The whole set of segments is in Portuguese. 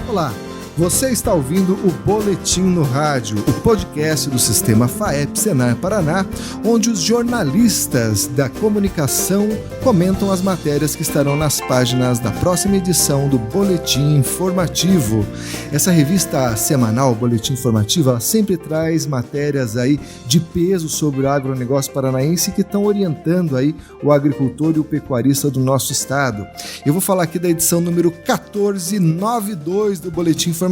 Olá, você está ouvindo o Boletim no Rádio, o podcast do Sistema FAEP Senar Paraná, onde os jornalistas da comunicação comentam as matérias que estarão nas páginas da próxima edição do Boletim Informativo. Essa revista semanal, Boletim Informativo, ela sempre traz matérias aí de peso sobre o agronegócio paranaense que estão orientando aí o agricultor e o pecuarista do nosso estado. Eu vou falar aqui da edição número 1492 do Boletim Informativo.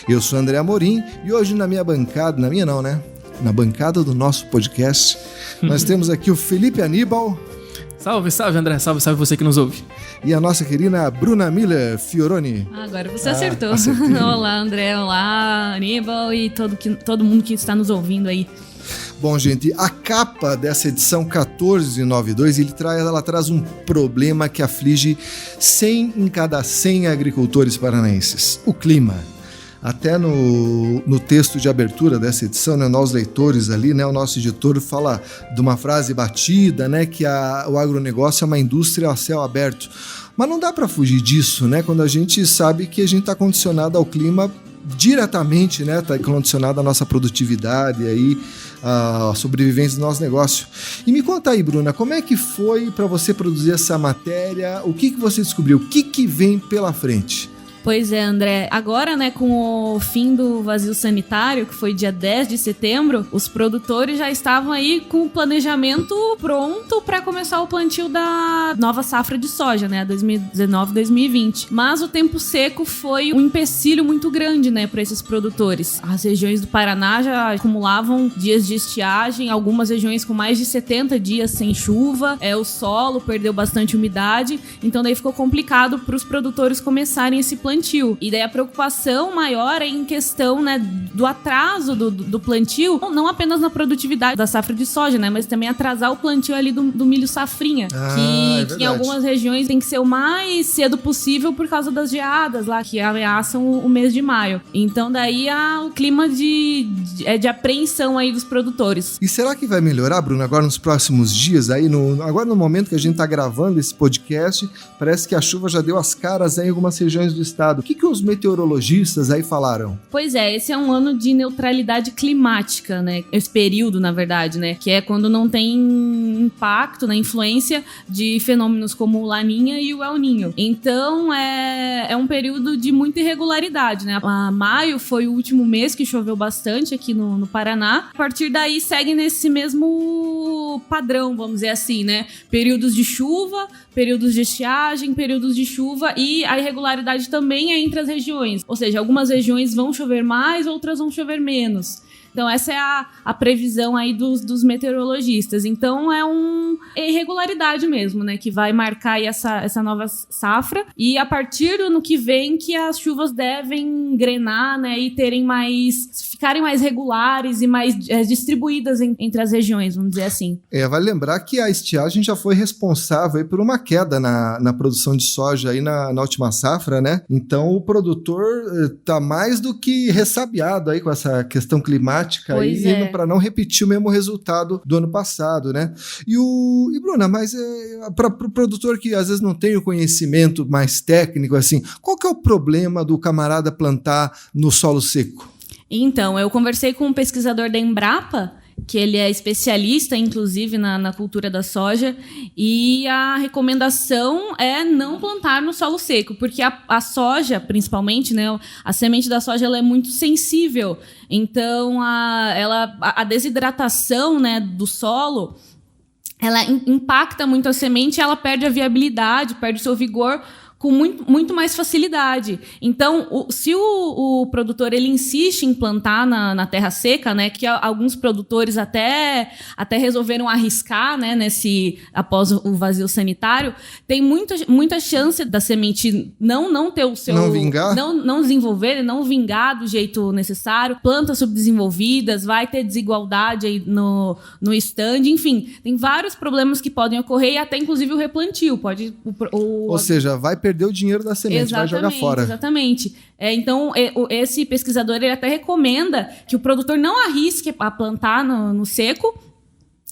Eu sou André Amorim e hoje na minha bancada, na bancada do nosso podcast, nós temos aqui o Felipe Aníbal. Salve, salve André, salve você que nos ouve. E a nossa querida Bruna Miller Fioroni. Agora você acertou. Olá André, olá Aníbal e todo mundo que está nos ouvindo aí. Bom, gente, a capa dessa edição 1492, ela traz um problema que aflige 100 em cada 100 agricultores paranaenses: o clima. Até no texto de abertura dessa edição, né, nós leitores ali, né, o nosso editor fala de uma frase batida, né, que o agronegócio é uma indústria a céu aberto. Mas não dá para fugir disso, né, quando a gente sabe que a gente está condicionado ao clima diretamente, né, está condicionado à nossa produtividade aí, a sobrevivência do nosso negócio. E me conta aí, Bruna, como é que foi para você produzir essa matéria? O que você descobriu? O que vem pela frente? Pois é, André. Agora, né, com o fim do vazio sanitário, que foi dia 10 de setembro, os produtores já estavam aí com o planejamento pronto para começar o plantio da nova safra de soja, né, 2019-2020. Mas o tempo seco foi um empecilho muito grande, né, para esses produtores. As regiões do Paraná já acumulavam dias de estiagem, algumas regiões com mais de 70 dias sem chuva, o solo perdeu bastante umidade, então daí ficou complicado para os produtores começarem esse plantio. E daí a preocupação maior é em questão, né, do atraso do plantio, não apenas na produtividade da safra de soja, né, mas também atrasar o plantio ali do milho safrinha, que em algumas regiões tem que ser o mais cedo possível por causa das geadas lá, que ameaçam o mês de maio. Então daí o clima de apreensão aí dos produtores. E será que vai melhorar, Bruno, agora nos próximos dias? Aí agora no momento que a gente está gravando esse podcast, parece que a chuva já deu as caras aí em algumas regiões do estado. O que os meteorologistas aí falaram? Pois é, esse é um ano de neutralidade climática, né? Esse período, na verdade, né? Que é quando não tem impacto, né? Influência de fenômenos como o Laninha e o El Ninho. Então, é um período de muita irregularidade, né? Maio foi o último mês que choveu bastante aqui no Paraná. A partir daí, segue nesse mesmo padrão, vamos dizer assim, né? Períodos de chuva, períodos de estiagem, períodos de chuva, e a irregularidade também é entre as regiões. Ou seja, algumas regiões vão chover mais, outras vão chover menos. Então essa é a previsão aí dos meteorologistas. Então é irregularidade mesmo, né? Que vai marcar aí essa nova safra. E a partir do ano que vem que as chuvas devem engrenar, né? E ficarem mais regulares e mais distribuídas entre as regiões, vamos dizer assim. Vale lembrar que a estiagem já foi responsável aí por uma queda na produção de soja aí na última safra, né? Então o produtor tá mais do que ressabiado aí com essa questão climática aí, para não repetir o mesmo resultado do ano passado, né? E Bruna, mas para o produtor que às vezes não tem o conhecimento mais técnico, assim, qual que é o problema do camarada plantar no solo seco? Então, eu conversei com um pesquisador da Embrapa, que ele é especialista, inclusive, na cultura da soja, e a recomendação é não plantar no solo seco, porque a soja, principalmente, né, a semente da soja ela é muito sensível, então a desidratação, né, do solo, ela impacta muito a semente, ela perde a viabilidade, perde o seu vigor, com muito mais facilidade. Então, se o produtor ele insiste em plantar na terra seca, né, que alguns produtores até resolveram arriscar, né, após o vazio sanitário, tem muita chance da semente não ter o seu... Não vingar? Não desenvolver, não vingar do jeito necessário, plantas subdesenvolvidas, vai ter desigualdade aí no stand, enfim, tem vários problemas que podem ocorrer e até inclusive o replantio. Ou seja, vai perder o dinheiro da semente, vai jogar fora. Exatamente. Então, esse pesquisador ele até recomenda que o produtor não arrisque a plantar no seco,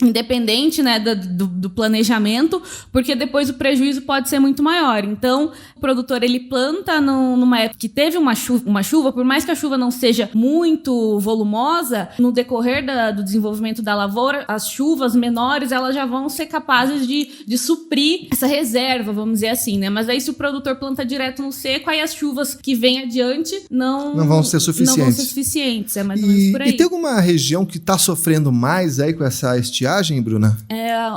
independente, né, do planejamento, porque depois o prejuízo pode ser muito maior. Então, o produtor ele planta numa época que teve uma chuva, por mais que a chuva não seja muito volumosa, no decorrer do desenvolvimento da lavoura, as chuvas menores elas já vão ser capazes de suprir essa reserva, vamos dizer assim, né? Mas aí se o produtor planta direto no seco, aí as chuvas que vêm adiante não vão ser suficientes. É mais ou menos por aí. E tem alguma região que está sofrendo mais aí com essa estiagem, Bruna?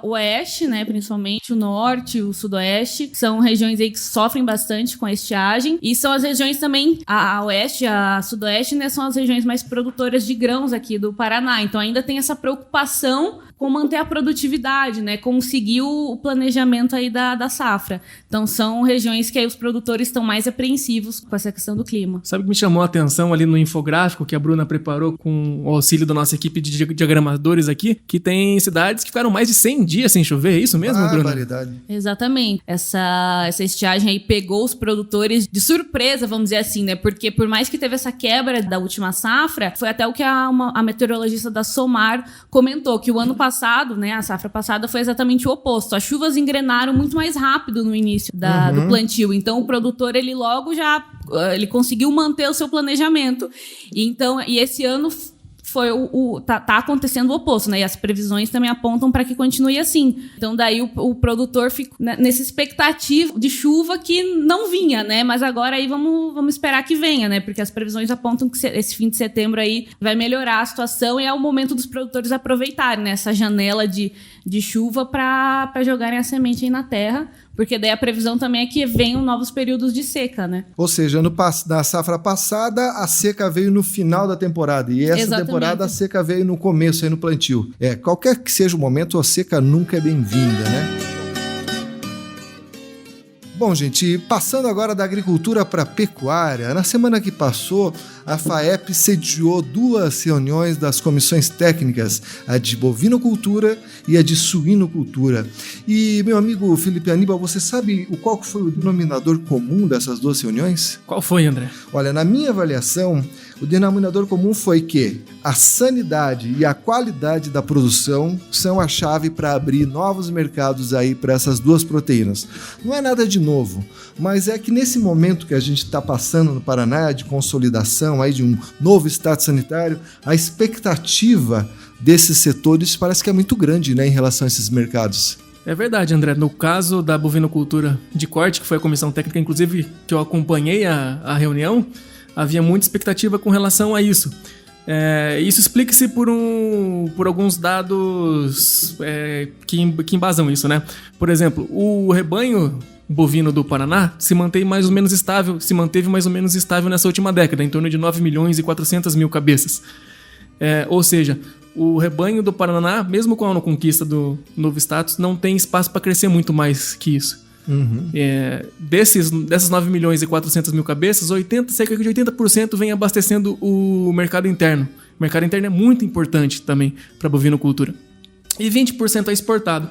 O oeste, né, principalmente o norte, o sudoeste, são regiões aí que sofrem bastante com a estiagem, e são as regiões também, a oeste, a sudoeste, né, são as regiões mais produtoras de grãos aqui do Paraná, então ainda tem essa preocupação com manter a produtividade, né, conseguir o planejamento aí da safra. Então são regiões que aí os produtores estão mais apreensivos com essa questão do clima. Sabe o que me chamou a atenção ali no infográfico que a Bruna preparou com o auxílio da nossa equipe de diagramadores aqui, que tem cidades que ficaram mais de 100 dias sem chover, é isso mesmo, Bruna? Barbaridade. Exatamente. Essa estiagem aí pegou os produtores de surpresa, vamos dizer assim, né, porque por mais que teve essa quebra da última safra, foi até o que a meteorologista da SOMAR comentou, que o ano passado, né, a safra passada foi exatamente o oposto. As chuvas engrenaram muito mais rápido no início do plantio. Então, o produtor, ele logo já ele conseguiu manter o seu planejamento. E esse ano foi tá acontecendo o oposto, né? E as previsões também apontam para que continue assim. Então, daí o produtor fica nessa expectativa de chuva que não vinha, né? Mas agora aí vamos esperar que venha, né? Porque as previsões apontam que esse fim de setembro aí vai melhorar a situação e é o momento dos produtores aproveitarem, né, essa janela de chuva para jogarem a semente aí na terra. Porque daí a previsão também é que venham novos períodos de seca, né? Ou seja, na safra passada, a seca veio no final da temporada. E essa temporada a seca veio no começo, aí no plantio. Qualquer que seja o momento, a seca nunca é bem-vinda, né? Bom, gente, passando agora da agricultura para a pecuária, na semana que passou, a FAEP sediou 2 reuniões das comissões técnicas, a de bovinocultura e a de suinocultura. E, meu amigo Felipe Aníbal, você sabe qual foi o denominador comum dessas 2 reuniões? Qual foi, André? Olha, na minha avaliação, o denominador comum foi que a sanidade e a qualidade da produção são a chave para abrir novos mercados aí para essas 2 proteínas. Não é nada de novo, mas é que nesse momento que a gente está passando no Paraná de consolidação aí de um novo estado sanitário, a expectativa desses setores parece que é muito grande, né, em relação a esses mercados. É verdade, André. No caso da bovinocultura de corte, que foi a comissão técnica, inclusive, que eu acompanhei a reunião, havia muita expectativa com relação a isso. Isso explica-se por alguns dados que embasam isso, né? Por exemplo, o rebanho bovino do Paraná se manteve mais ou menos estável nessa última década, em torno de 9 milhões e 400 mil cabeças. Ou seja, o rebanho do Paraná, mesmo com a conquista do novo status, não tem espaço para crescer muito mais que isso. Dessas 9 milhões e 400 mil cabeças, cerca de 80% vem abastecendo o mercado interno. O mercado interno é muito importante também para a bovinocultura. E 20% é exportado.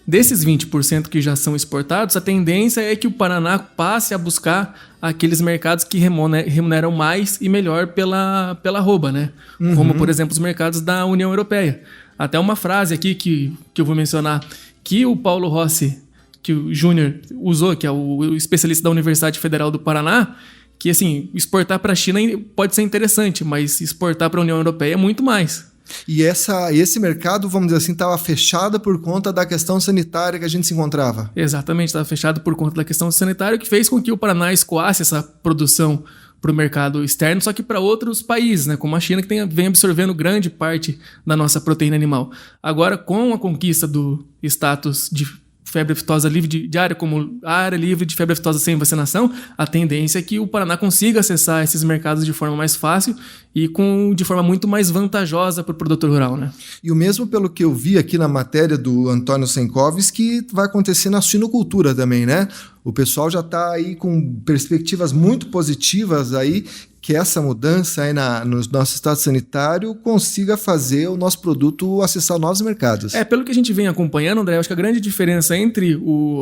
Desses 20% que já são exportados, a tendência é que o Paraná passe a buscar aqueles mercados que remuneram mais e melhor pela arroba, né? Como, por exemplo, os mercados da União Europeia. Até uma frase aqui que eu vou mencionar, que o Paulo Rossi, que o Júnior usou, que é o especialista da Universidade Federal do Paraná, que assim, exportar para a China pode ser interessante, mas exportar para a União Europeia é muito mais. E esse mercado, vamos dizer assim, estava fechado por conta da questão sanitária que a gente se encontrava. Exatamente, estava fechado por conta da questão sanitária, que fez com que o Paraná escoasse essa produção para o mercado externo, só que para outros países, né, como a China, que vem absorvendo grande parte da nossa proteína animal. Agora, com a conquista do status de febre aftosa livre de área, como área livre de febre aftosa sem vacinação, a tendência é que o Paraná consiga acessar esses mercados de forma mais fácil e de forma muito mais vantajosa para o produtor rural, né? E o mesmo pelo que eu vi aqui na matéria do Antônio Senkoves, que vai acontecer na suinocultura também, né? O pessoal já está aí com perspectivas muito positivas aí, que essa mudança aí no nosso estado sanitário consiga fazer o nosso produto acessar novos mercados. Pelo que a gente vem acompanhando, André, eu acho que a grande diferença entre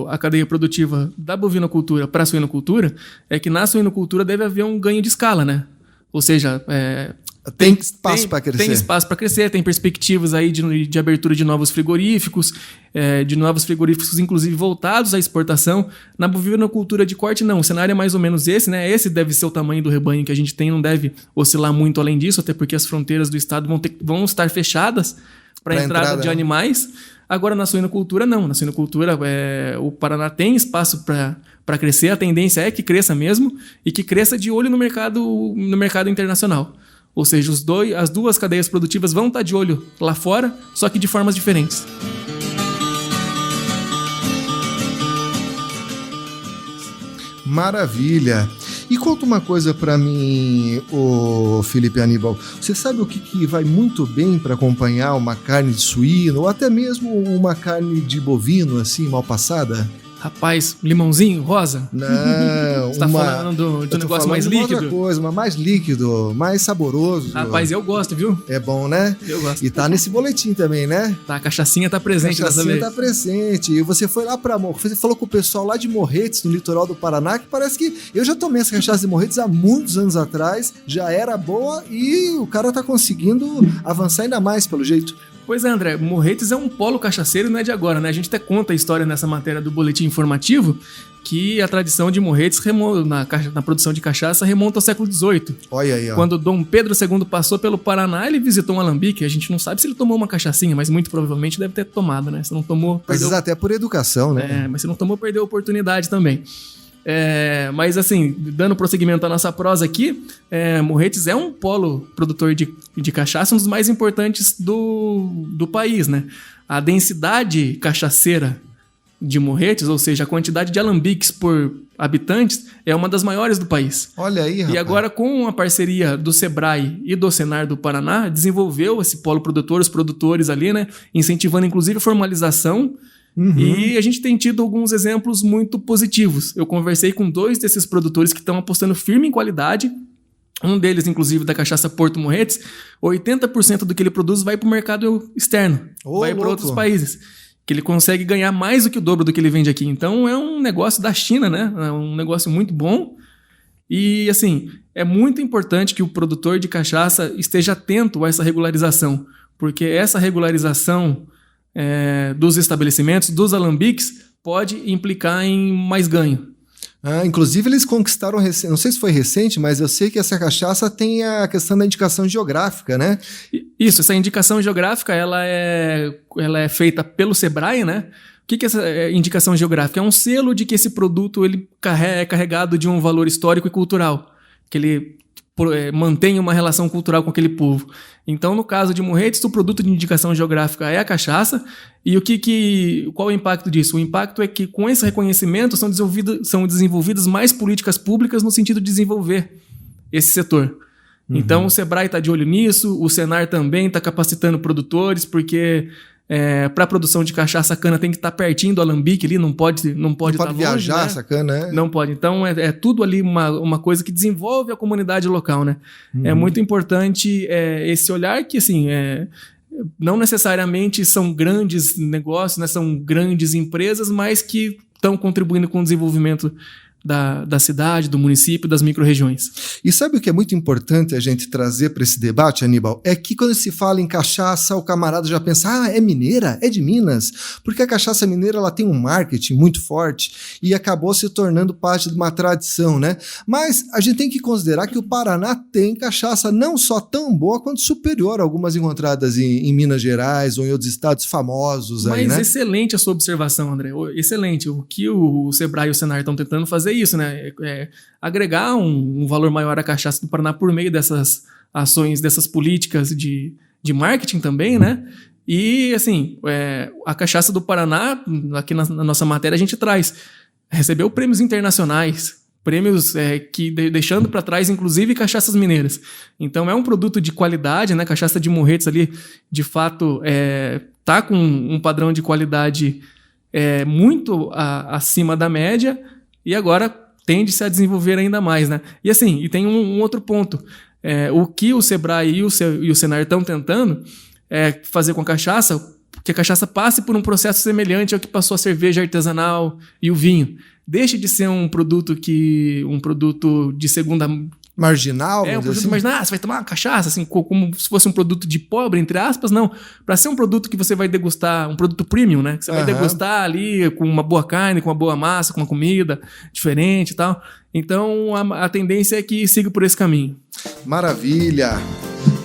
a cadeia produtiva da bovinocultura para a suinocultura é que na suinocultura deve haver um ganho de escala, né? Ou seja, Tem espaço para crescer. Tem espaço para crescer, tem perspectivas aí de abertura de novos frigoríficos, inclusive voltados à exportação. Na bovinocultura de corte, não. O cenário é mais ou menos esse, né? Esse deve ser o tamanho do rebanho que a gente tem, não deve oscilar muito além disso, até porque as fronteiras do estado vão estar fechadas para a entrada de animais. Agora, na suinocultura, não. Na suinocultura, o Paraná tem espaço para crescer. A tendência é que cresça mesmo e que cresça de olho no mercado internacional. Ou seja, as duas cadeias produtivas vão estar de olho lá fora, só que de formas diferentes. Maravilha! E conta uma coisa para mim, ô Felipe Aníbal. Você sabe o que vai muito bem para acompanhar uma carne de suíno ou até mesmo uma carne de bovino, assim, mal passada? Rapaz, limãozinho, rosa? Não, você tá falando de um negócio mais líquido? Outra coisa, mais líquido, mais saboroso. Rapaz, eu gosto, viu? É bom, né? Eu gosto. E tá nesse boletim também, né? Tá, a cachaçinha tá presente dessa vez. A cachaçinha tá presente. E você foi lá você falou com o pessoal lá de Morretes, no litoral do Paraná, que parece que eu já tomei essa cachaça de Morretes há muitos anos atrás, já era boa e o cara tá conseguindo avançar ainda mais, pelo jeito. Pois é, André, Morretes é um polo cachaceiro e não é de agora, né? A gente até conta a história nessa matéria do boletim informativo que a tradição de Morretes na produção de cachaça remonta ao século XVIII. Olha aí, ó. Quando Dom Pedro II passou pelo Paraná, ele visitou um alambique. A gente não sabe se ele tomou uma cachaçinha, mas muito provavelmente deve ter tomado, né? Se não tomou... Às vezes até por educação, né? Mas se não tomou, perdeu a oportunidade também. Mas assim, dando prosseguimento à nossa prosa aqui, Morretes é um polo produtor de cachaça, um dos mais importantes do país, né? A densidade cachaceira de Morretes, ou seja, a quantidade de alambiques por habitantes, é uma das maiores do país. Olha aí, rapaz. E agora, com a parceria do Sebrae e do Senar do Paraná, desenvolveu esse polo produtor, os produtores ali, né? Incentivando inclusive a formalização. Uhum. E a gente tem tido alguns exemplos muito positivos. Eu conversei com 2 desses produtores que estão apostando firme em qualidade. Um deles, inclusive, da cachaça Porto Morretes, 80% do que ele produz vai para o mercado externo, vai para outros países, que ele consegue ganhar mais do que o dobro do que ele vende aqui. Então é um negócio da China, né? É um negócio muito bom. E assim, é muito importante que o produtor de cachaça esteja atento a essa regularização, porque essa regularização dos estabelecimentos, dos alambiques, pode implicar em mais ganho. Inclusive eles conquistaram, não sei se foi recente, mas eu sei que essa cachaça tem a questão da indicação geográfica, né? Isso, essa indicação geográfica ela é feita pelo Sebrae, né? O que é essa indicação geográfica? É um selo de que esse produto ele é carregado de um valor histórico e cultural, que ele mantém uma relação cultural com aquele povo. Então, no caso de Morretes, o produto de indicação geográfica é a cachaça. E qual é o impacto disso? O impacto é que, com esse reconhecimento, são desenvolvidas mais políticas públicas no sentido de desenvolver esse setor. Uhum. Então, o Sebrae está de olho nisso, o Senar também está capacitando produtores, porque para a produção de cachaça, a cana tem que estar pertinho do alambique ali, não pode estar viajar, longe, né? Essa cana, Não pode. Então, é tudo ali uma coisa que desenvolve a comunidade local, né? Uhum. É muito importante esse olhar que, assim, não necessariamente são grandes negócios, né? São grandes empresas, mas que estão contribuindo com o desenvolvimento da cidade, do município, das micro-regiões. E sabe o que é muito importante a gente trazer para esse debate, Aníbal? É que quando se fala em cachaça, o camarada já pensa, é mineira? É de Minas? Porque a cachaça mineira ela tem um marketing muito forte e acabou se tornando parte de uma tradição, né? Mas a gente tem que considerar que o Paraná tem cachaça não só tão boa quanto superior a algumas encontradas em Minas Gerais ou em outros estados famosos aí, né? Mas excelente a sua observação, André. Excelente. O que o Sebrae e o Senar estão tentando fazer isso, né? Agregar um valor maior à cachaça do Paraná por meio dessas ações, dessas políticas de marketing também, né? E, assim, a cachaça do Paraná, aqui na nossa matéria, a gente recebeu prêmios internacionais, prêmios que deixando para trás, inclusive, cachaças mineiras. Então, é um produto de qualidade, né? Cachaça de Morretes ali, de fato, tá com um padrão de qualidade muito acima da média, e agora tende-se a desenvolver ainda mais, né? E assim, e tem um outro ponto. O que o Sebrae e o Senar estão tentando fazer com a cachaça, que a cachaça passe por um processo semelhante ao que passou a cerveja artesanal e o vinho. Deixe de ser um produto de segunda marginal, um produto assim? Marginal, você vai tomar uma cachaça, assim, como se fosse um produto de pobre, entre aspas, não. Para ser um produto que você vai degustar, um produto premium, né? Que você vai degustar ali com uma boa carne, com uma boa massa, com uma comida diferente e tal. Então, a tendência é que siga por esse caminho. Maravilha!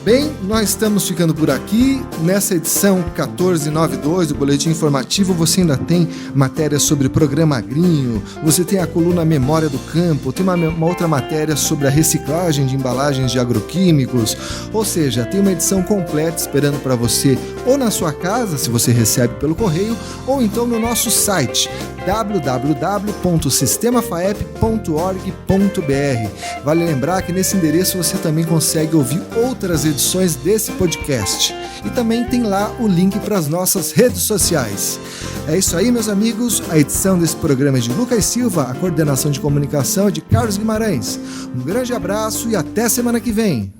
Bem, nós estamos ficando por aqui. Nessa edição 1492 do Boletim Informativo, você ainda tem matéria sobre programa agrinho, você tem a coluna Memória do Campo, tem uma outra matéria sobre a reciclagem de embalagens de agroquímicos, ou seja, tem uma edição completa esperando para você, ou na sua casa, se você recebe pelo correio, ou então no nosso site www.sistemafaep.org.br. Vale lembrar que nesse endereço você também consegue ouvir outras edições desse podcast. E também tem lá o link para as nossas redes sociais. É isso aí, meus amigos. A edição desse programa é de Lucas Silva, a coordenação de comunicação é de Carlos Guimarães. Um grande abraço e até semana que vem.